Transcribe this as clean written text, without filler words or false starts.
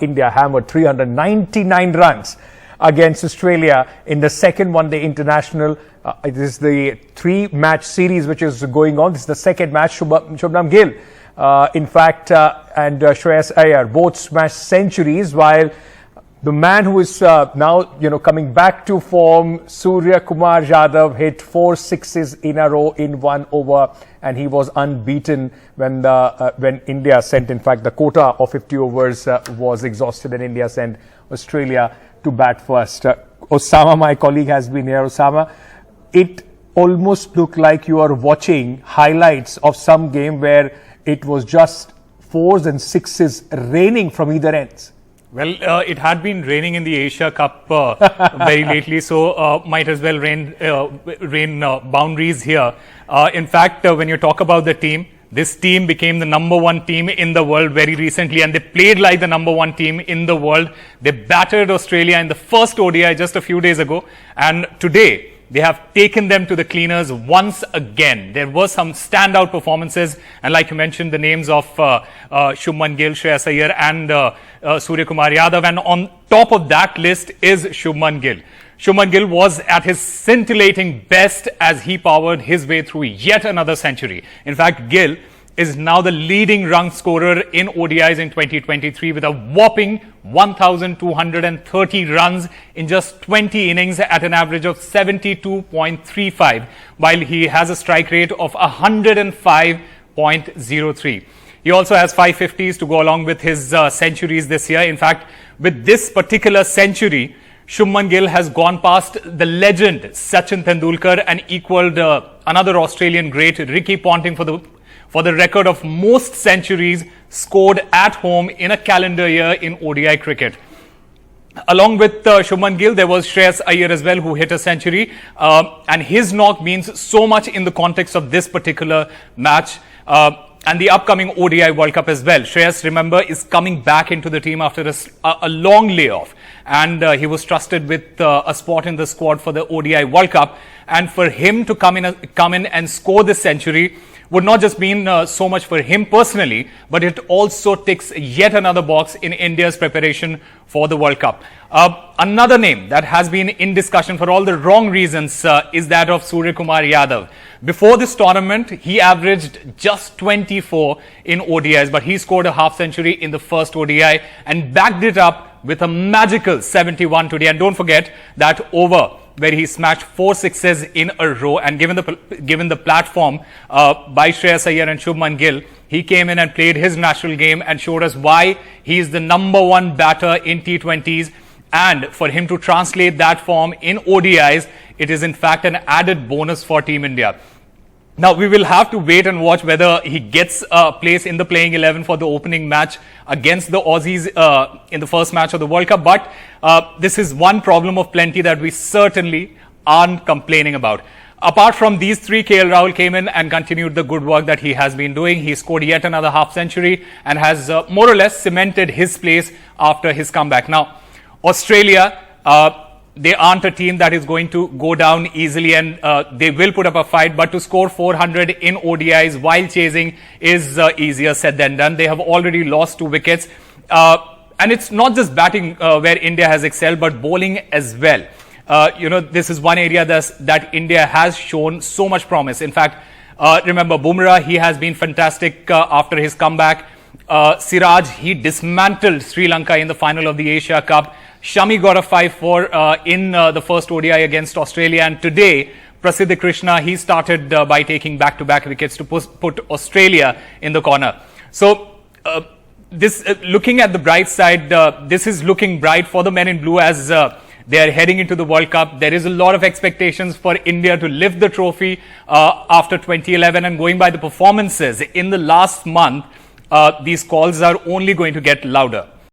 India hammered 399 runs against Australia in the second one-day international. It is the three-match series which is going on. This is the second match. Shubman Gill, and Shreyas Iyer both smashed centuries, while the man who is now coming back to form, Surya Kumar Yadav, hit 4 sixes in a row in 1 over, and he was unbeaten when India sent, in fact, the quota of 50 overs was exhausted, and India sent Australia to bat first. Osama, my colleague, has been here. Osama, it almost looked like you are watching highlights of some game where it was just 4s and 6s raining from either ends. Well, it had been raining in the Asia Cup very lately, so might as well rain boundaries here. In fact, when you talk about the team, this team became the #1 team in the world very recently, and they played like the #1 team in the world. They battered Australia in the first ODI just a few days ago, and today they have taken them to the cleaners once again. There were some standout performances, and like you mentioned, the names of Shubman Gill, Shreyas Iyer and Surya Kumar Yadav, and on top of that list is Shubman Gill. Shubman Gill was at his scintillating best as he powered his way through yet another century. In fact, Gill is now the leading run scorer in ODIs in 2023 with a whopping 1,230 runs in just 20 innings at an average of 72.35, while he has a strike rate of 105.03. He also has 550s to go along with his centuries this year. In fact, with this particular century, Shubman Gill has gone past the legend Sachin Tendulkar and equaled another Australian great, Ricky Ponting, for the record of most centuries scored at home in a calendar year in ODI cricket. Along with Shubman Gill, there was Shreyas Iyer as well, who hit a century, and his knock means so much in the context of this particular match and the upcoming ODI World Cup as well. Shreyas, remember, is coming back into the team after a long layoff, and he was trusted with a spot in the squad for the ODI World Cup, and for him to come in and score this century would not just mean so much for him personally, but it also ticks yet another box in India's preparation for the World Cup. Another name that has been in discussion for all the wrong reasons is that of Surya Kumar Yadav. Before this tournament, he averaged just 24 in ODIs, but he scored a half century in the first ODI and backed it up with a magical 71 today. And don't forget that over where he smashed 4 sixes in a row, and given the platform by Shreyas Iyer and Shubman Gill, he came in and played his natural game and showed us why he is the #1 batter in T20s. And for him to translate that form in ODIs, it is in fact an added bonus for Team India. Now, we will have to wait and watch whether he gets a place in the playing 11 for the opening match against the Aussies in the first match of the World Cup. But this is one problem of plenty that we certainly aren't complaining about. Apart from these three, KL Rahul came in and continued the good work that he has been doing. He scored yet another half century and has more or less cemented his place after his comeback. Now, Australia, they aren't a team that is going to go down easily, and they will put up a fight, but to score 400 in ODIs while chasing is easier said than done. They have already lost 2 wickets, and it's not just batting where India has excelled, but bowling as well. This is one area that India has shown so much promise. In fact, remember Bumrah, he has been fantastic after his comeback. Siraj, he dismantled Sri Lanka in the final of the Asia Cup. Shami got a 5-4 in the first ODI against Australia, and today Prasidh Krishna, he started by taking back-to-back wickets to put Australia in the corner. So looking at the bright side, this is looking bright for the men in blue as they are heading into the World Cup. There is a lot of expectations for India to lift the trophy after 2011, and going by the performances in the last month, these calls are only going to get louder.